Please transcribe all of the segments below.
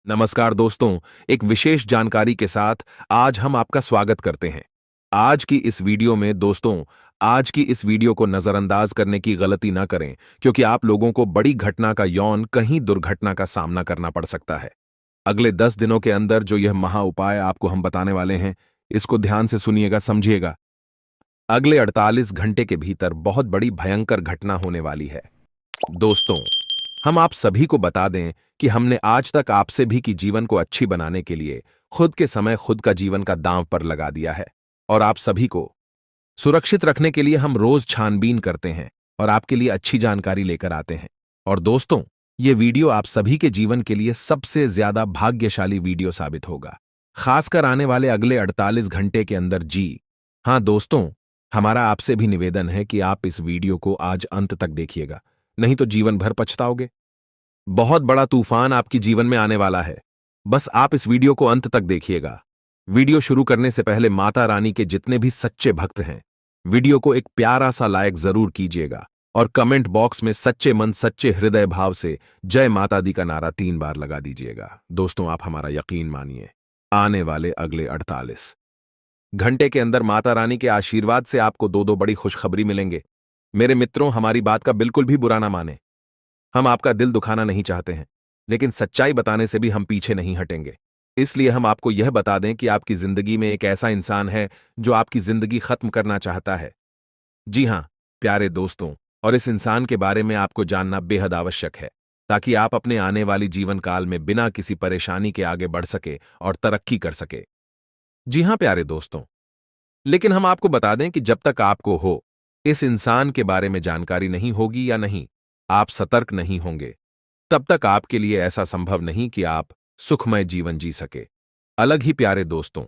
नमस्कार दोस्तों, एक विशेष जानकारी के साथ आज हम आपका स्वागत करते हैं। आज की इस वीडियो में दोस्तों, आज की इस वीडियो को नजरअंदाज करने की गलती ना करें, क्योंकि आप लोगों को बड़ी घटना का यौन कहीं दुर्घटना का सामना करना पड़ सकता है। अगले 10 दिनों के अंदर जो यह महा उपाय आपको हम बताने वाले हैं, इसको ध्यान से सुनिएगा, समझिएगा। अगले 48 घंटे के भीतर बहुत बड़ी भयंकर घटना होने वाली है। दोस्तों, हम आप सभी को बता दें कि हमने आज तक आपसे भी कि जीवन को अच्छी बनाने के लिए खुद के समय खुद का जीवन का दांव पर लगा दिया है, और आप सभी को सुरक्षित रखने के लिए हम रोज छानबीन करते हैं और आपके लिए अच्छी जानकारी लेकर आते हैं। और दोस्तों, ये वीडियो आप सभी के जीवन के लिए सबसे ज्यादा भाग्यशाली वीडियो साबित होगा, खासकर आने वाले अगले 48 घंटे के अंदर। जी हाँ दोस्तों, हमारा आपसे भी निवेदन है कि आप इस वीडियो को आज अंत तक देखिएगा, नहीं तो जीवन भर पछताओगे। बहुत बड़ा तूफान आपकी जीवन में आने वाला है, बस आप इस वीडियो को अंत तक देखिएगा। वीडियो शुरू करने से पहले माता रानी के जितने भी सच्चे भक्त हैं, वीडियो को एक प्यारा सा लाइक जरूर कीजिएगा और कमेंट बॉक्स में सच्चे मन सच्चे हृदय भाव से जय माता दी का नारा 3 बार लगा दीजिएगा। दोस्तों, आप हमारा यकीन मानिए, आने वाले अगले 48 घंटे के अंदर माता रानी के आशीर्वाद से आपको दो बड़ी खुशखबरी मिलेंगे। मेरे मित्रों, हमारी बात का बिल्कुल भी बुरा ना माने, हम आपका दिल दुखाना नहीं चाहते हैं, लेकिन सच्चाई बताने से भी हम पीछे नहीं हटेंगे। इसलिए हम आपको यह बता दें कि आपकी जिंदगी में एक ऐसा इंसान है जो आपकी जिंदगी खत्म करना चाहता है। जी हां प्यारे दोस्तों, और इस इंसान के बारे में आपको जानना बेहद आवश्यक है, ताकि आप अपने आने वाली जीवन काल में बिना किसी परेशानी के आगे बढ़ सके और तरक्की कर सके। जी हां प्यारे दोस्तों, लेकिन हम आपको बता दें कि जब तक आपको हो इस इंसान के बारे में जानकारी नहीं होगी या नहीं आप सतर्क नहीं होंगे, तब तक आपके लिए ऐसा संभव नहीं कि आप सुखमय जीवन जी सके। अलग ही प्यारे दोस्तों,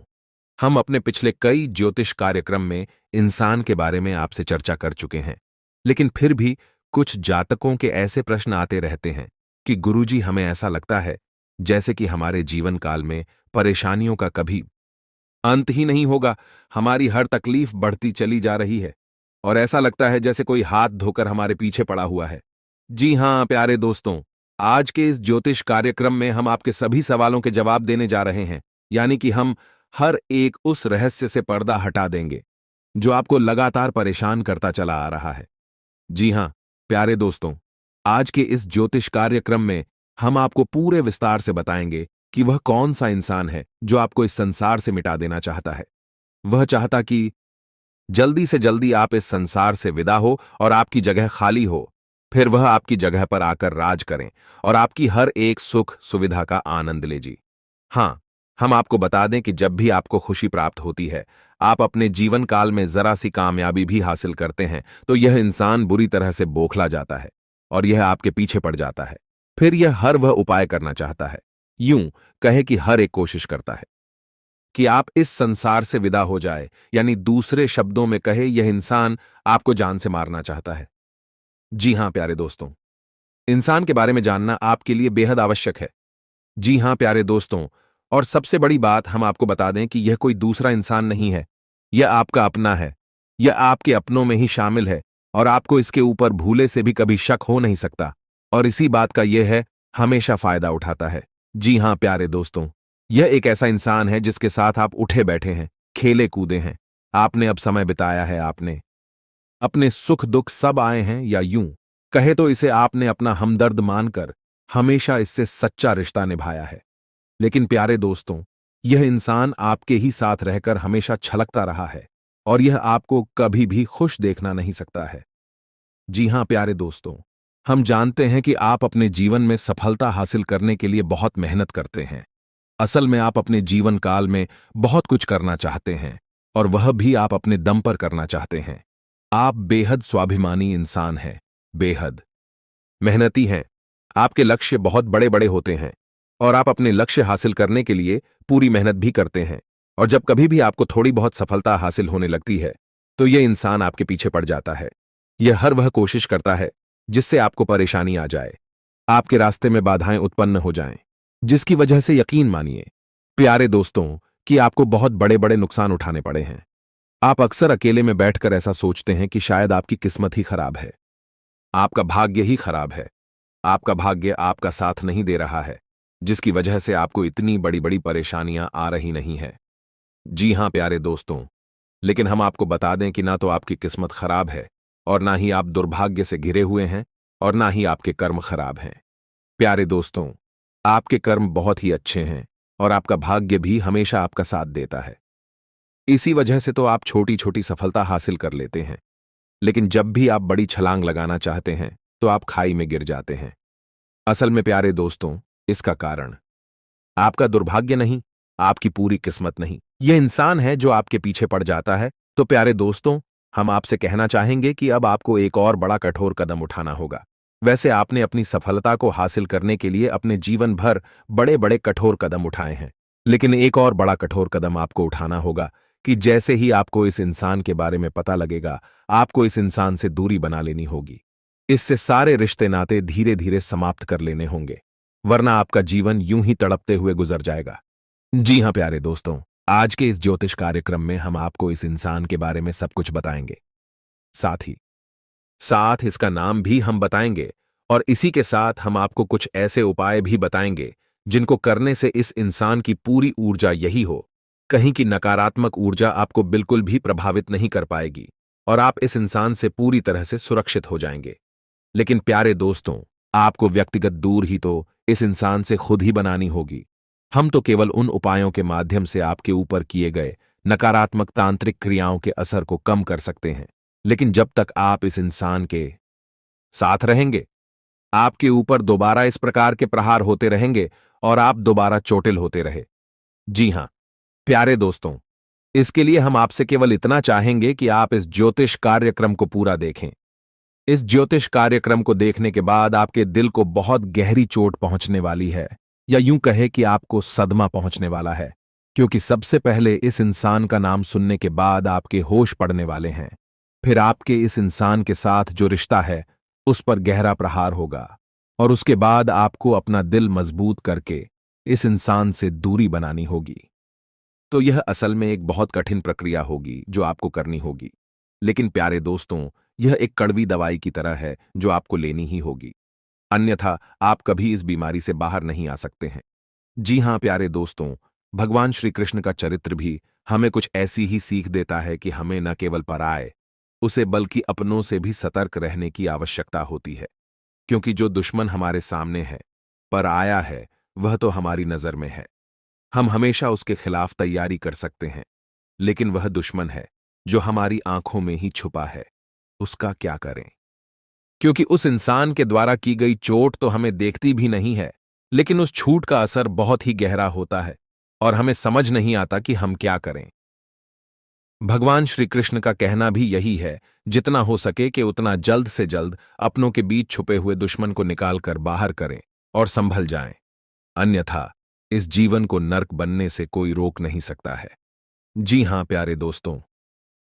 हम अपने पिछले कई ज्योतिष कार्यक्रम में इंसान के बारे में आपसे चर्चा कर चुके हैं, लेकिन फिर भी कुछ जातकों के ऐसे प्रश्न आते रहते हैं कि गुरुजी, हमें ऐसा लगता है जैसे कि हमारे जीवन काल में परेशानियों का कभी अंत ही नहीं होगा। हमारी हर तकलीफ बढ़ती चली जा रही है और ऐसा लगता है जैसे कोई हाथ धोकर हमारे पीछे पड़ा हुआ है। जी हां प्यारे दोस्तों, आज के इस ज्योतिष कार्यक्रम में हम आपके सभी सवालों के जवाब देने जा रहे हैं, यानी कि हम हर एक उस रहस्य से पर्दा हटा देंगे जो आपको लगातार परेशान करता चला आ रहा है। जी हां प्यारे दोस्तों, आज के इस ज्योतिष कार्यक्रम में हम आपको पूरे विस्तार से बताएंगे कि वह कौन सा इंसान है जो आपको इस संसार से मिटा देना चाहता है। वह चाहता कि जल्दी से जल्दी आप इस संसार से विदा हो और आपकी जगह खाली हो, फिर वह आपकी जगह पर आकर राज करें और आपकी हर एक सुख सुविधा का आनंद ले। जी हां, हम आपको बता दें कि जब भी आपको खुशी प्राप्त होती है, आप अपने जीवन काल में जरा सी कामयाबी भी हासिल करते हैं, तो यह इंसान बुरी तरह से बौखला जाता है और यह आपके पीछे पड़ जाता है। फिर यह हर वह उपाय करना चाहता है, यूं कहे कि हर एक कोशिश करता है कि आप इस संसार से विदा हो जाए, यानी दूसरे शब्दों में कहे, यह इंसान आपको जान से मारना चाहता है। जी हां प्यारे दोस्तों, इंसान के बारे में जानना आपके लिए बेहद आवश्यक है। जी हां प्यारे दोस्तों, और सबसे बड़ी बात हम आपको बता दें कि यह कोई दूसरा इंसान नहीं है, यह आपका अपना है, यह आपके अपनों में ही शामिल है और आपको इसके ऊपर भूले से भी कभी शक हो नहीं सकता, और इसी बात का यह है, हमेशा फायदा उठाता है। जी हां प्यारे दोस्तों, यह एक ऐसा इंसान है जिसके साथ आप उठे बैठे हैं, खेले कूदे हैं, आपने अब समय बिताया है, आपने अपने सुख दुख सब आए हैं, या यूं कहे तो इसे आपने अपना हमदर्द मानकर हमेशा इससे सच्चा रिश्ता निभाया है। लेकिन प्यारे दोस्तों, यह इंसान आपके ही साथ रहकर हमेशा छलकता रहा है और यह आपको कभी भी खुश देखना नहीं सकता है। जी हां प्यारे दोस्तों, हम जानते हैं कि आप अपने जीवन में सफलता हासिल करने के लिए बहुत मेहनत करते हैं। असल में आप अपने जीवन काल में बहुत कुछ करना चाहते हैं, और वह भी आप अपने दम पर करना चाहते हैं। आप बेहद स्वाभिमानी इंसान हैं, बेहद मेहनती हैं, आपके लक्ष्य बहुत बड़े बड़े होते हैं और आप अपने लक्ष्य हासिल करने के लिए पूरी मेहनत भी करते हैं। और जब कभी भी आपको थोड़ी बहुत सफलता हासिल होने लगती है, तो यह इंसान आपके पीछे पड़ जाता है। यह हर वह कोशिश करता है जिससे आपको परेशानी आ जाए, आपके रास्ते में बाधाएं उत्पन्न हो जाएं, जिसकी वजह से यकीन मानिए प्यारे दोस्तों कि आपको बहुत बड़े बड़े नुकसान उठाने पड़े हैं। आप अक्सर अकेले में बैठकर ऐसा सोचते हैं कि शायद आपकी किस्मत ही खराब है, आपका भाग्य ही खराब है, आपका भाग्य आपका साथ नहीं दे रहा है। जिसकी वजह से आपको इतनी बड़ी बड़ी परेशानियां आ रही नहीं है। जी हां प्यारे दोस्तों, लेकिन हम आपको बता दें कि ना तो आपकी किस्मत खराब है और ना ही आप दुर्भाग्य से घिरे हुए हैं और ना ही आपके कर्म खराब हैं। प्यारे दोस्तों, आपके कर्म बहुत ही अच्छे हैं और आपका भाग्य भी हमेशा आपका साथ देता है। इसी वजह से तो आप छोटी छोटी सफलता हासिल कर लेते हैं, लेकिन जब भी आप बड़ी छलांग लगाना चाहते हैं तो आप खाई में गिर जाते हैं। असल में प्यारे दोस्तों, इसका कारण आपका दुर्भाग्य नहीं, आपकी पूरी किस्मत नहीं, यह इंसान है जो आपके पीछे पड़ जाता है। तो प्यारे दोस्तों, हम आपसे कहना चाहेंगे कि अब आपको एक और बड़ा कठोर कदम उठाना होगा। वैसे आपने अपनी सफलता को हासिल करने के लिए अपने जीवन भर बड़े बड़े कठोर कदम उठाए हैं, लेकिन एक और बड़ा कठोर कदम आपको उठाना होगा कि जैसे ही आपको इस इंसान के बारे में पता लगेगा, आपको इस इंसान से दूरी बना लेनी होगी। इससे सारे रिश्ते नाते धीरे धीरे समाप्त कर लेने होंगे, वरना आपका जीवन यूं ही तड़पते हुए गुजर जाएगा। जी हां प्यारे दोस्तों, आज के इस ज्योतिष कार्यक्रम में हम आपको इस इंसान के बारे में सब कुछ बताएंगे। साथ ही साथ इसका नाम भी हम बताएंगे और इसी के साथ हम आपको कुछ ऐसे उपाय भी बताएंगे जिनको करने से इस इंसान की पूरी ऊर्जा यही हो, कहीं की नकारात्मक ऊर्जा आपको बिल्कुल भी प्रभावित नहीं कर पाएगी और आप इस इंसान से पूरी तरह से सुरक्षित हो जाएंगे। लेकिन प्यारे दोस्तों, आपको व्यक्तिगत दूर ही तो इस इंसान से खुद ही बनानी होगी। हम तो केवल उन उपायों के माध्यम से आपके ऊपर किए गए नकारात्मक तांत्रिक क्रियाओं के असर को कम कर सकते हैं, लेकिन जब तक आप इस इंसान के साथ रहेंगे, आपके ऊपर दोबारा इस प्रकार के प्रहार होते रहेंगे और आप दोबारा चोटिल होते रहे। जी हां प्यारे दोस्तों, इसके लिए हम आपसे केवल इतना चाहेंगे कि आप इस ज्योतिष कार्यक्रम को पूरा देखें। इस ज्योतिष कार्यक्रम को देखने के बाद आपके दिल को बहुत गहरी चोट पहुंचने वाली है, या यूं कहे कि आपको सदमा पहुंचने वाला है, क्योंकि सबसे पहले इस इंसान का नाम सुनने के बाद आपके होश पड़ने वाले हैं। फिर आपके इस इंसान के साथ जो रिश्ता है उस पर गहरा प्रहार होगा और उसके बाद आपको अपना दिल मजबूत करके इस इंसान से दूरी बनानी होगी। तो यह असल में एक बहुत कठिन प्रक्रिया होगी जो आपको करनी होगी, लेकिन प्यारे दोस्तों, यह एक कड़वी दवाई की तरह है जो आपको लेनी ही होगी, अन्यथा आप कभी इस बीमारी से बाहर नहीं आ सकते हैं। जी हां प्यारे दोस्तों, भगवान श्री कृष्ण का चरित्र भी हमें कुछ ऐसी ही सीख देता है कि हमें न केवल पराये उसे बल्कि अपनों से भी सतर्क रहने की आवश्यकता होती है, क्योंकि जो दुश्मन हमारे सामने है, पर आया है, वह तो हमारी नजर में है। हम हमेशा उसके खिलाफ तैयारी कर सकते हैं, लेकिन वह दुश्मन है जो हमारी आंखों में ही छुपा है, उसका क्या करें? क्योंकि उस इंसान के द्वारा की गई चोट तो हमें देखती भी नहीं है, लेकिन उस छूट का असर बहुत ही गहरा होता है और हमें समझ नहीं आता कि हम क्या करें। भगवान श्री कृष्ण का कहना भी यही है, जितना हो सके कि उतना जल्द से जल्द अपनों के बीच छुपे हुए दुश्मन को निकालकर बाहर करें और संभल जाएं, अन्यथा इस जीवन को नर्क बनने से कोई रोक नहीं सकता है। जी हां प्यारे दोस्तों,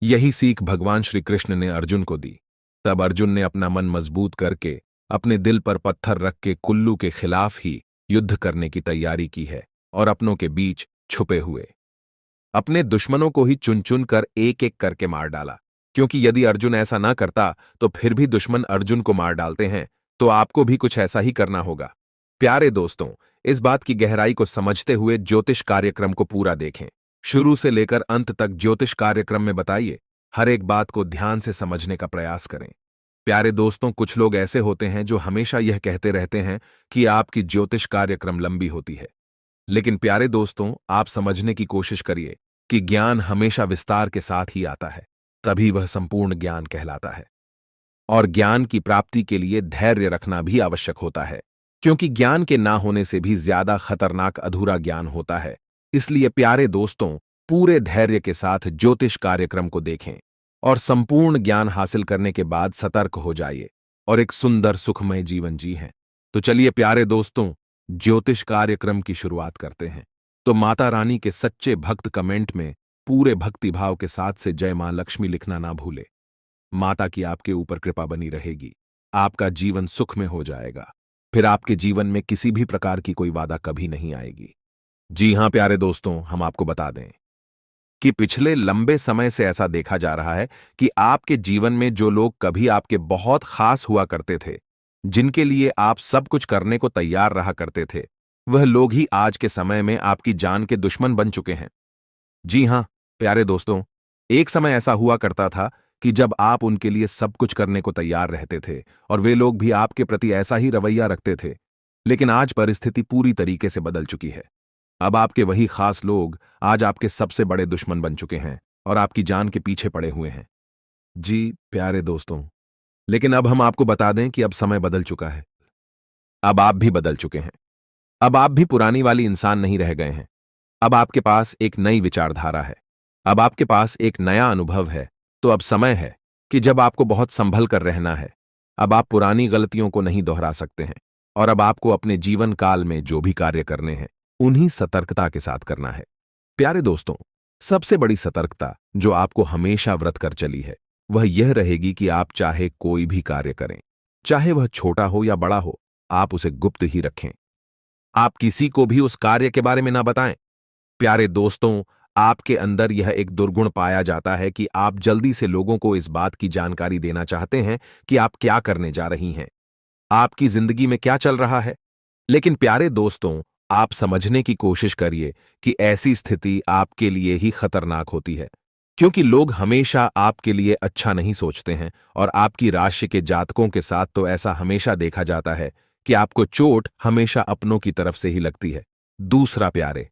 यही सीख भगवान श्री कृष्ण ने अर्जुन को दी। तब अर्जुन ने अपना मन मजबूत करके अपने दिल पर पत्थर रख के कुल्लू के खिलाफ ही युद्ध करने की तैयारी की है और अपनों के बीच छुपे हुए अपने दुश्मनों को ही चुन चुन कर एक एक करके मार डाला, क्योंकि यदि अर्जुन ऐसा ना करता तो फिर भी दुश्मन अर्जुन को मार डालते हैं, तो आपको भी कुछ ऐसा ही करना होगा। प्यारे दोस्तों, इस बात की गहराई को समझते हुए ज्योतिष कार्यक्रम को पूरा देखें, शुरू से लेकर अंत तक ज्योतिष कार्यक्रम में बताइए, हर एक बात को ध्यान से समझने का प्रयास करें। प्यारे दोस्तों, कुछ लोग ऐसे होते हैं जो हमेशा यह कहते रहते हैं कि आपकी ज्योतिष कार्यक्रम लंबी होती है, लेकिन प्यारे दोस्तों, आप समझने की कोशिश करिए कि ज्ञान हमेशा विस्तार के साथ ही आता है, तभी वह संपूर्ण ज्ञान कहलाता है। और ज्ञान की प्राप्ति के लिए धैर्य रखना भी आवश्यक होता है, क्योंकि ज्ञान के ना होने से भी ज्यादा खतरनाक अधूरा ज्ञान होता है। इसलिए प्यारे दोस्तों, पूरे धैर्य के साथ ज्योतिष कार्यक्रम को देखें और संपूर्ण ज्ञान हासिल करने के बाद सतर्क हो जाइए और एक सुंदर सुखमय जीवन जिएं। तो चलिए प्यारे दोस्तों, ज्योतिष कार्यक्रम की शुरुआत करते हैं। तो माता रानी के सच्चे भक्त कमेंट में पूरे भक्तिभाव के साथ से जय मां लक्ष्मी लिखना ना भूले। माता की आपके ऊपर कृपा बनी रहेगी, आपका जीवन सुख में हो जाएगा, फिर आपके जीवन में किसी भी प्रकार की कोई बाधा कभी नहीं आएगी। जी हां प्यारे दोस्तों, हम आपको बता दें कि पिछले लंबे समय से ऐसा देखा जा रहा है कि आपके जीवन में जो लोग कभी आपके बहुत खास हुआ करते थे, जिनके लिए आप सब कुछ करने को तैयार रहा करते थे, वह लोग ही आज के समय में आपकी जान के दुश्मन बन चुके हैं। जी हां, प्यारे दोस्तों, एक समय ऐसा हुआ करता था कि जब आप उनके लिए सब कुछ करने को तैयार रहते थे और वे लोग भी आपके प्रति ऐसा ही रवैया रखते थे। लेकिन आज परिस्थिति पूरी तरीके से बदल चुकी है। अब आपके वही खास लोग आज आपके सबसे बड़े दुश्मन बन चुके हैं और आपकी जान के पीछे पड़े हुए हैं। जी, प्यारे दोस्तों, लेकिन अब हम आपको बता दें कि अब समय बदल चुका है। अब आप भी बदल चुके हैं। अब आप भी पुरानी वाली इंसान नहीं रह गए हैं। अब आपके पास एक नई विचारधारा है। अब आपके पास एक नया अनुभव है। तो अब समय है कि जब आपको बहुत संभल कर रहना है। अब आप पुरानी गलतियों को नहीं दोहरा सकते हैं और अब आपको अपने जीवन काल में जो भी कार्य करने हैं, उन्हीं सतर्कता के साथ करना है। प्यारे दोस्तों, सबसे बड़ी सतर्कता जो आपको हमेशा व्रत कर चली है, वह यह रहेगी कि आप चाहे कोई भी कार्य करें, चाहे वह छोटा हो या बड़ा हो, आप उसे गुप्त ही रखें। आप किसी को भी उस कार्य के बारे में ना बताएं। प्यारे दोस्तों, आपके अंदर यह एक दुर्गुण पाया जाता है कि आप जल्दी से लोगों को इस बात की जानकारी देना चाहते हैं कि आप क्या करने जा रही हैं, आपकी जिंदगी में क्या चल रहा है। लेकिन प्यारे दोस्तों, आप समझने की कोशिश करिए कि ऐसी स्थिति आपके लिए ही खतरनाक होती है, क्योंकि लोग हमेशा आपके लिए अच्छा नहीं सोचते हैं और आपकी राशि के जातकों के साथ तो ऐसा हमेशा देखा जाता है कि आपको चोट हमेशा अपनों की तरफ से ही लगती है। दूसरा, प्यारे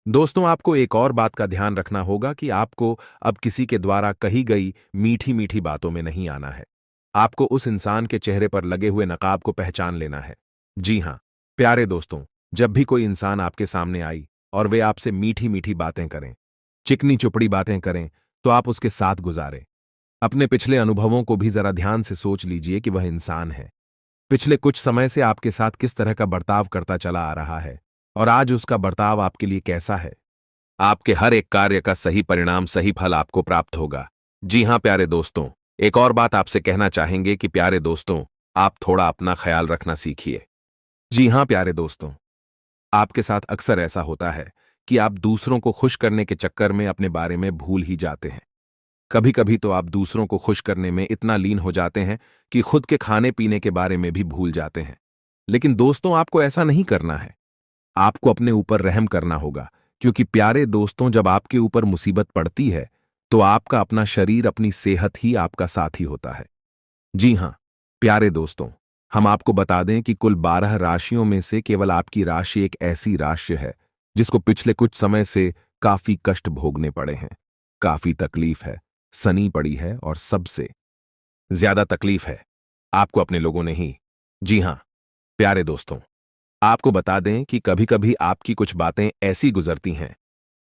दोस्तों, आपको एक और बात का ध्यान रखना होगा कि आपको अब किसी के द्वारा कही गई मीठी मीठी बातों में नहीं आना है। आपको उस इंसान के चेहरे पर लगे हुए नकाब को पहचान लेना है। जी हां, प्यारे दोस्तों, जब भी कोई इंसान आपके सामने आई और वे आपसे मीठी मीठी बातें करें, चिकनी चुपड़ी बातें करें, तो आप उसके साथ गुजारें। अपने पिछले अनुभवों को भी जरा ध्यान से सोच लीजिए कि वह इंसान है। पिछले कुछ समय से आपके साथ किस तरह का बर्ताव करता चला आ रहा है और आज उसका बर्ताव आपके लिए कैसा है। आपके हर एक कार्य का सही परिणाम, सही फल आपको प्राप्त होगा। जी हां प्यारे दोस्तों, एक और बात आपसे कहना चाहेंगे कि प्यारे दोस्तों, आप थोड़ा अपना ख्याल रखना सीखिए। जी हां प्यारे दोस्तों, आपके साथ अक्सर ऐसा होता है कि आप दूसरों को खुश करने के चक्कर में अपने बारे में भूल ही जाते हैं। कभी कभी तो आप दूसरों को खुश करने में इतना लीन हो जाते हैं कि खुद के खाने पीने के बारे में भी भूल जाते हैं। लेकिन दोस्तों, आपको ऐसा नहीं करना है। आपको अपने ऊपर रहम करना होगा, क्योंकि प्यारे दोस्तों, जब आपके ऊपर मुसीबत पड़ती है तो आपका अपना शरीर, अपनी सेहत ही आपका साथी होता है। जी हां प्यारे दोस्तों, हम आपको बता दें कि कुल 12 राशियों में से केवल आपकी राशि एक ऐसी राशि है जिसको पिछले कुछ समय से काफी कष्ट भोगने पड़े हैं, काफी तकलीफ है, सनी पड़ी है और सबसे ज्यादा तकलीफ है आपको अपने लोगों ने ही। जी हां प्यारे दोस्तों, आपको बता दें कि कभी कभी आपकी कुछ बातें ऐसी गुजरती हैं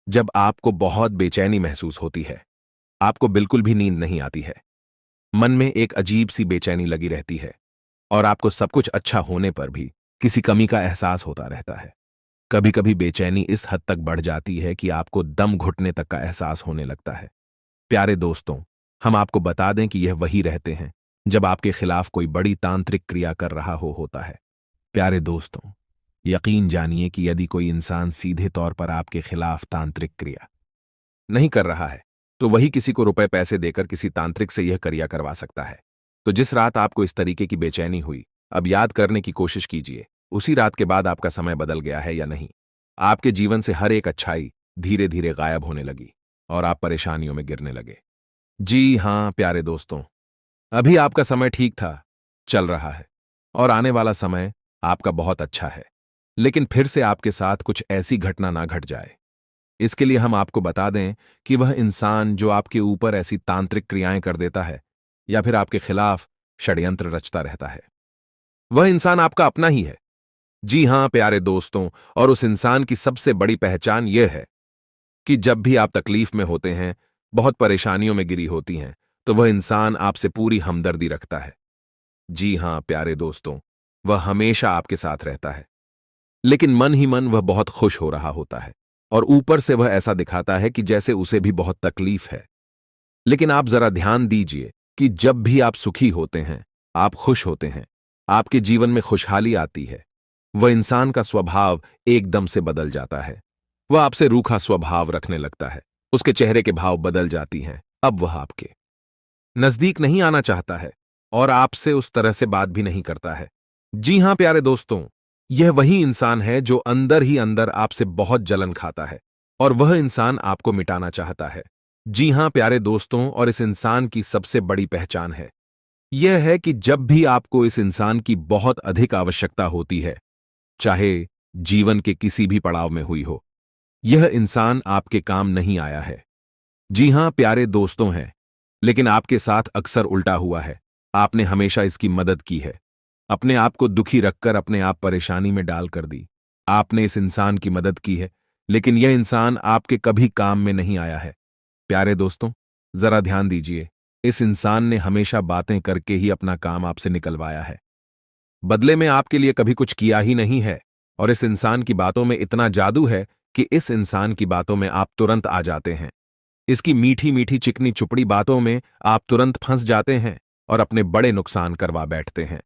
जब आपको बहुत बेचैनी महसूस होती है। आपको बिल्कुल भी नींद नहीं आती है। मन में एक अजीब सी बेचैनी लगी रहती है और आपको सब कुछ अच्छा होने पर भी किसी कमी का एहसास होता रहता है। कभी कभी बेचैनी इस हद तक बढ़ जाती है कि आपको दम घुटने तक का एहसास होने लगता है। प्यारे दोस्तों, हम आपको बता दें कि यह वही रहते हैं जब आपके खिलाफ कोई बड़ी तांत्रिक क्रिया कर रहा होता है। प्यारे दोस्तों, यकीन जानिए कि यदि कोई इंसान सीधे तौर पर आपके खिलाफ तांत्रिक क्रिया नहीं कर रहा है, तो वही किसी को रुपए पैसे देकर किसी तांत्रिक से यह क्रिया करवा सकता है। तो जिस रात आपको इस तरीके की बेचैनी हुई, अब याद करने की कोशिश कीजिए, उसी रात के बाद आपका समय बदल गया है या नहीं। आपके जीवन से हर एक अच्छाई धीरे धीरे गायब होने लगी और आप परेशानियों में गिरने लगे। जी हां प्यारे दोस्तों, अभी आपका समय ठीक था, चल रहा है और आने वाला समय आपका बहुत अच्छा है। लेकिन फिर से आपके साथ कुछ ऐसी घटना ना घट जाए, इसके लिए हम आपको बता दें कि वह इंसान जो आपके ऊपर ऐसी तांत्रिक क्रियाएं कर देता है या फिर आपके खिलाफ षड्यंत्र रचता रहता है, वह इंसान आपका अपना ही है। जी हां प्यारे दोस्तों, और उस इंसान की सबसे बड़ी पहचान यह है कि जब भी आप तकलीफ में होते हैं, बहुत परेशानियों में गिरी होती हैं, तो वह इंसान आपसे पूरी हमदर्दी रखता है। जी हां प्यारे दोस्तों, वह हमेशा आपके साथ रहता है, लेकिन मन ही मन वह बहुत खुश हो रहा होता है और ऊपर से वह ऐसा दिखाता है कि जैसे उसे भी बहुत तकलीफ है। लेकिन आप जरा ध्यान दीजिए कि जब भी आप सुखी होते हैं, आप खुश होते हैं, आपके जीवन में खुशहाली आती है, वह इंसान का स्वभाव एकदम से बदल जाता है। वह आपसे रूखा स्वभाव रखने लगता है, उसके चेहरे के भाव बदल जाती हैं। अब वह आपके नजदीक नहीं आना चाहता है और आपसे उस तरह से बात भी नहीं करता है। जी हां प्यारे दोस्तों, यह वही इंसान है जो अंदर ही अंदर आपसे बहुत जलन खाता है और वह इंसान आपको मिटाना चाहता है। जी हां प्यारे दोस्तों, और इस इंसान की सबसे बड़ी पहचान है यह है कि जब भी आपको इस इंसान की बहुत अधिक आवश्यकता होती है, चाहे जीवन के किसी भी पड़ाव में हुई हो, यह इंसान आपके काम नहीं आया है। जी हां प्यारे दोस्तों हैं, लेकिन आपके साथ अक्सर उल्टा हुआ है। आपने हमेशा इसकी मदद की है, अपने आप को दुखी रखकर अपने आप परेशानी में डाल कर दी। आपने इस इंसान की मदद की है, लेकिन यह इंसान आपके कभी काम में नहीं आया है। प्यारे दोस्तों, जरा ध्यान दीजिए, इस इंसान ने हमेशा बातें करके ही अपना काम आपसे निकलवाया है। बदले में आपके लिए कभी कुछ किया ही नहीं है, और इस इंसान की बातों में इतना जादू है कि इस इंसान की बातों में आप तुरंत आ जाते हैं। इसकी मीठी मीठी चिकनी चुपड़ी बातों में आप तुरंत फंस जाते हैं और अपने बड़े नुकसान करवा बैठते हैं।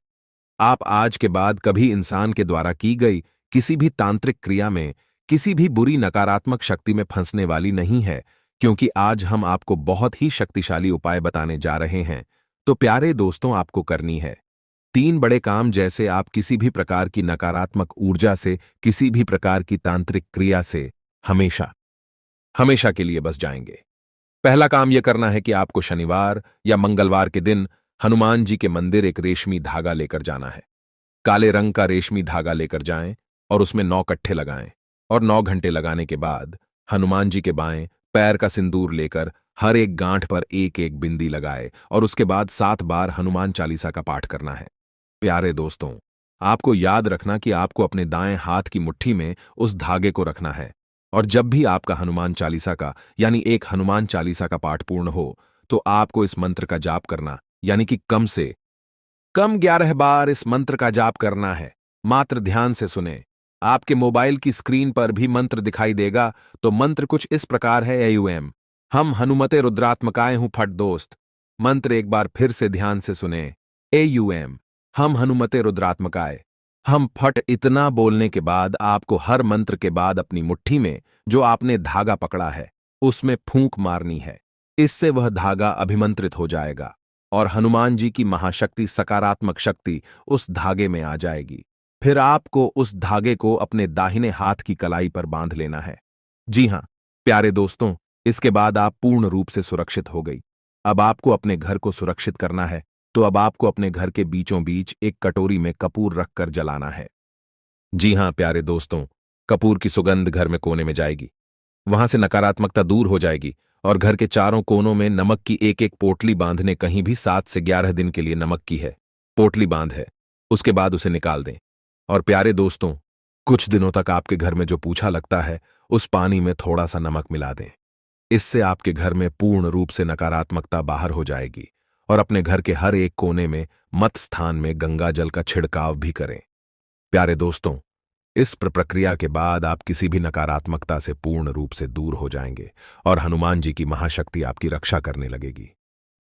आप आज के बाद कभी इंसान के द्वारा की गई किसी भी तांत्रिक क्रिया में, किसी भी बुरी नकारात्मक शक्ति में फंसने वाली नहीं है, क्योंकि आज हम आपको बहुत ही शक्तिशाली उपाय बताने जा रहे हैं। तो प्यारे दोस्तों, आपको करनी है 3 बड़े काम, जैसे आप किसी भी प्रकार की नकारात्मक ऊर्जा से, किसी भी प्रकार की तांत्रिक क्रिया से हमेशा हमेशा के लिए बच जाएंगे। पहला काम यह करना है कि आपको शनिवार या मंगलवार के दिन हनुमान जी के मंदिर एक रेशमी धागा लेकर जाना है। काले रंग का रेशमी धागा लेकर जाएं और उसमें 9 कट्ठे लगाएं, और 9 घंटे लगाने के बाद हनुमान जी के बाएं पैर का सिंदूर लेकर हर एक गांठ पर एक एक बिंदी लगाए, और उसके बाद 7 बार हनुमान चालीसा का पाठ करना है। प्यारे दोस्तों, आपको याद रखना कि आपको अपने दाएं हाथ की मुट्ठी में उस धागे को रखना है, और जब भी आपका हनुमान चालीसा का यानी एक हनुमान चालीसा का पाठ पूर्ण हो, तो आपको इस मंत्र का जाप करना, यानी कि कम से कम 11 बार इस मंत्र का जाप करना है। मात्र ध्यान से सुने, आपके मोबाइल की स्क्रीन पर भी मंत्र दिखाई देगा। तो मंत्र कुछ इस प्रकार है: एयूएम हम हनुमते रुद्रात्मकाय हूं फट दोस्त। मंत्र एक बार फिर से ध्यान से सुने: एयूएम हम हनुमते रुद्रात्मकाय हम फट। इतना बोलने के बाद आपको हर मंत्र के बाद अपनी मुट्ठी में जो आपने धागा पकड़ा है उसमें फूंक मारनी है। इससे वह धागा अभिमंत्रित हो जाएगा और हनुमान जी की महाशक्ति, सकारात्मक शक्ति उस धागे में आ जाएगी। फिर आपको उस धागे को अपने दाहिने हाथ की कलाई पर बांध लेना है। जी हां प्यारे दोस्तों, इसके बाद आप पूर्ण रूप से सुरक्षित हो गई। अब आपको अपने घर को सुरक्षित करना है, तो अब आपको अपने घर के बीचों बीच एक कटोरी में कपूर रखकर जलाना है। जी हां प्यारे दोस्तों, कपूर की सुगंध घर में कोने में जाएगी, वहां से नकारात्मकता दूर हो जाएगी, और घर के चारों कोनों में नमक की एक एक पोटली बांधने, कहीं भी 7 से 11 दिन के लिए नमक की है पोटली बांध है, उसके बाद उसे निकाल दें। और प्यारे दोस्तों, कुछ दिनों तक आपके घर में जो पूछा लगता है उस पानी में थोड़ा सा नमक मिला दें। इससे आपके घर में पूर्ण रूप से नकारात्मकता बाहर हो जाएगी। और अपने घर के हर एक कोने में मत स्थान में गंगा जल का छिड़काव भी करें। प्यारे दोस्तों, इस प्रक्रिया के बाद आप किसी भी नकारात्मकता से पूर्ण रूप से दूर हो जाएंगे और हनुमान जी की महाशक्ति आपकी रक्षा करने लगेगी।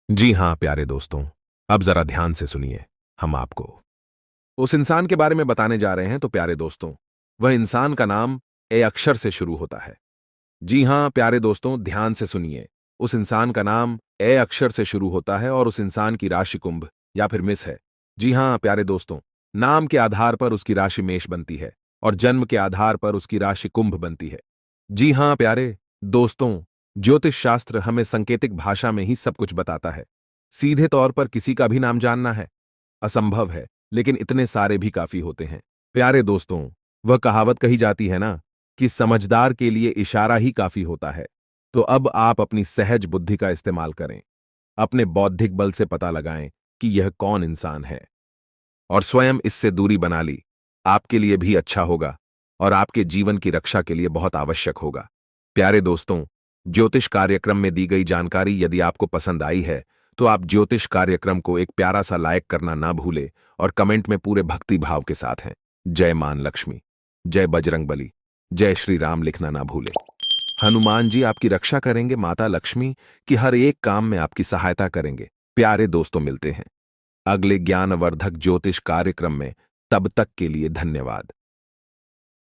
जी हां प्यारे दोस्तों, अब जरा ध्यान से सुनिए, हम आपको उस इंसान के बारे में बताने जा रहे हैं। तो प्यारे दोस्तों, वह इंसान का नाम ए अक्षर से शुरू होता है। जी हां प्यारे दोस्तों, ध्यान से सुनिए, उस इंसान का नाम ए अक्षर से शुरू होता है और उस इंसान की राशि कुंभ या फिर मिस है। जी हां प्यारे दोस्तों, नाम के आधार पर उसकी राशि मेष बनती है और जन्म के आधार पर उसकी राशि कुंभ बनती है। जी हां प्यारे दोस्तों, ज्योतिष शास्त्र हमें सांकेतिक भाषा में ही सब कुछ बताता है। सीधे तौर पर किसी का भी नाम जानना है असंभव है, लेकिन इतने सारे भी काफी होते हैं। प्यारे दोस्तों, वह कहावत कही जाती है ना कि समझदार के लिए इशारा ही काफी होता है। तो अब आप अपनी सहज बुद्धि का इस्तेमाल करें, अपने बौद्धिक बल से पता लगाएं कि यह कौन इंसान है, और स्वयं इससे दूरी बना ली। आपके लिए भी अच्छा होगा और आपके जीवन की रक्षा के लिए बहुत आवश्यक होगा। प्यारे दोस्तों, ज्योतिष कार्यक्रम में दी गई जानकारी यदि आपको पसंद आई है तो आप ज्योतिष कार्यक्रम को एक प्यारा सा लाइक करना ना भूले और कमेंट में पूरे भक्ति भाव के साथ हैं जय मान लक्ष्मी, जय बजरंगबली, जय श्री राम लिखना ना भूले। हनुमान जी आपकी रक्षा करेंगे, माता लक्ष्मी की हर एक काम में आपकी सहायता करेंगे। प्यारे दोस्तों, मिलते हैं अगले ज्ञानवर्धक ज्योतिष कार्यक्रम में। तब तक के लिए धन्यवाद।